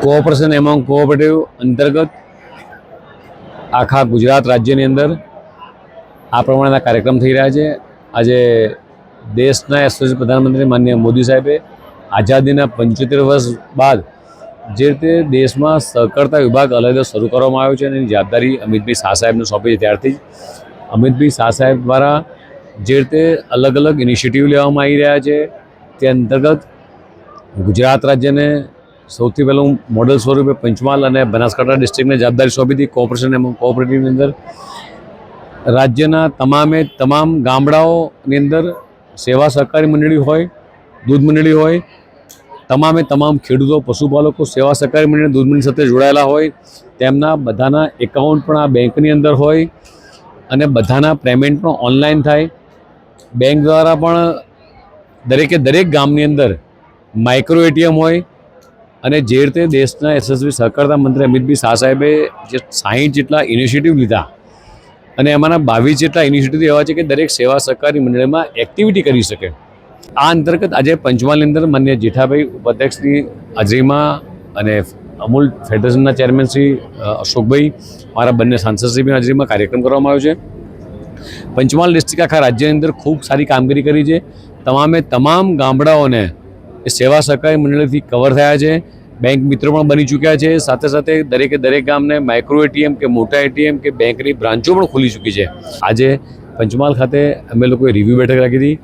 Cooperation among cooperative અંતર્ગત આખા ગુજરાત રાજ્યની અંદર આ પ્રમાણેના કાર્યક્રમ થઈ રહ્યા છે। આજે દેશના યશસ્વી પ્રધાનમંત્રી માનનીય મોદી સાહેબે આઝાદીના 75 વર્ષ બાદ જે રીતે દેશમાં સહકારતા વિભાગ અલગ શરૂ કરવામાં આવ્યો છે અને એની જવાબદારી અમિતભાઈ શાહ સાહેબને સોંપી છે। ત્યારથી જ અમિતભાઈ શાહ સાહેબ દ્વારા જે રીતે અલગ અલગ ઇનિશિયેટિવ લેવામાં આવી રહ્યા છે તે અંતર્ગત ગુજરાત રાજ્યને સૌથી પહેલું મોડલ સ્વરૂપે પંચમહાલ અને બનાસકાંઠા ડિસ્ટ્રિક્ટને જવાબદારી સોંપી હતી। કોઓપરેશન એમોંગ કોઓપરેટિવની અંદર રાજ્યના તમામ ગામડાઓની અંદર સેવા સહકારી મંડળી હોય, દૂધ મંડળી હોય, તમામ ખેડૂતો, પશુપાલકો સેવા સહકારી મંડળી દૂધ મંડળી સાથે જોડાયેલા હોય, તેમના બધાના એકાઉન્ટ પણ આ બેંકની અંદર હોય અને બધાના પેમેન્ટ પણ ઓનલાઈન થાય। બેંક દ્વારા પણ દરેક ગામની અંદર માઇક્રો એટીએમ હોય અને જે રીતે દેશના યશસ્વી સહકારતા મંત્રી અમિતભાઈ શાહ સાહેબે જે 60 જેટલા ઇનિશિયેટિવ લીધા અને એમાંના 22 જેટલા ઇનિશિયેટિવ એવા છે કે દરેક સેવા સહકારી મંડળીમાં એક્ટિવિટી કરી શકે। આ અંતર્ગત આજે પંચમહાલની અંદર માનનીય જેઠાભાઈ ઉપાધ્યક્ષની હાજરીમાં અને અમૂલ ફેડરેશનના ચેરમેન શ્રી અશોકભાઈ, મારા બંને સાંસદશ્રીની હાજરીમાં કાર્યક્રમ કરવામાં આવ્યો છે। પંચમહાલ ડિસ્ટ્રિક્ટ આખા રાજ્યની અંદર ખૂબ સારી કામગીરી કરી છે। તમામ ગામડાઓને એ સેવા સહકારી મંડળીથી કવર થયા છે। બેંક મિત્રો પણ બની ચૂક્યા છે। સાથે સાથે દરેક ગામને માઇક્રો એટીએમ કે મોટા એટીએમ કે બેંકની બ્રાન્ચો પણ ખુલી ચૂકી છે। આજે પંચમહાલ ખાતે અમે લોકોએ રિવ્યૂ બેઠક રાખી હતી।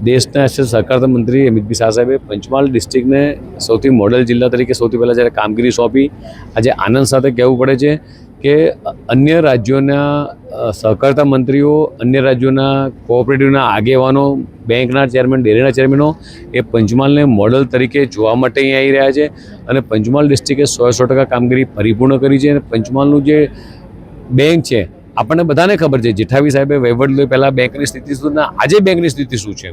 દેશના સહકારતા મંત્રી અમિતભાઈ શાહ સાહેબે પંચમહાલ ડિસ્ટ્રિક્ટને સૌથી મોડલ જિલ્લા તરીકે સૌથી પહેલાં જ્યારે કામગીરી સોંપી, આજે આનંદ સાથે કહેવું પડે છે કે અન્ય રાજ્યોના સહકારતા મંત્રીઓ, અન્ય રાજ્યોના કોઓપરેટિવના આગેવાનો, બેંકના ચેરમેન, ડેરીના ચેરમેનો એ પંચમહાલને મોડલ તરીકે જોવા માટે અહીં આવી રહ્યા છે અને પંચમહાલ ડિસ્ટ્રિક્ટે 100% કામગીરી પરિપૂર્ણ કરી છે। અને પંચમહાલનું જે બેંક છે, આપણને બધાને ખબર છે જેઠાભાઈ સાહેબે વહીવટ લીધો પહેલાં બેંકની સ્થિતિ શું, આજે બેંકની સ્થિતિ શું છે।